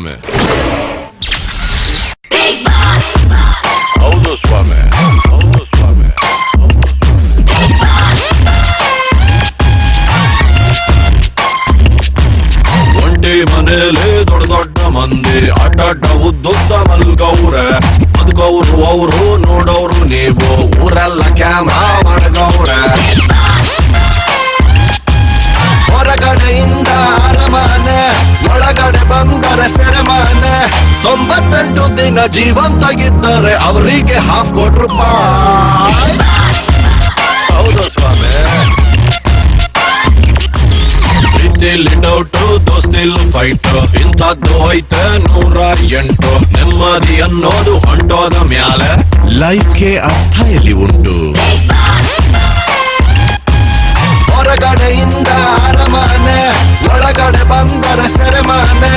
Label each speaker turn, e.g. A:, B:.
A: ಸ್ವಾಮಿ. ಹೌದು ಸ್ವಾಮಿ, ಹೌದು ಸ್ವಾಮಿ. ಒಂಟಿ ಮನೇಲಿ ದೊಡ್ಡ ದೊಡ್ಡ ಮಂದಿ ಅಡ್ಡ ಉದ್ದುದ್ದ ಮಲ್ಗವ್ರೆ. ಬದುಕವ್ರು ಅವರು ನೋಡೋರು ನೀವು, ಊರೆಲ್ಲ ಕ್ಯಾಮ್ರಾ ಮಾಡಗವ್ರೆ. ಹೊರಗಡೆಯಿಂದ ಅರಮನೆ, ಒಳಗಡೆ ಬಂದರೆ ಸೆರೆಮನೆ. 98 ದಿನ ಜೀವಂತಾಗಿದ್ದರೆ ಅವರಿಗೆ ₹50,000. ಹೌದು ಸ್ವಾಮಿ. ಪ್ರೀತಿಲಿ ಡೌಟು, ದೋಸ್ತಿಲ್ ಫೈಟ್, ಇಂಥದ್ದು ಐತೆ 108. ನೆಮ್ಮದಿ ಅನ್ನೋದು ಹೊಂಟೋದ ಮ್ಯಾಲೆ, ಲೈಫ್ಗೆ ಅರ್ಥ ಎಲ್ಲಿ ಉಂಟು? ಹೊರಗಡೆಯಿಂದ ಅರಮನೆ, ಒಳಗಡೆ ಬಂದರೆ ಸೆರೆಮನೆ.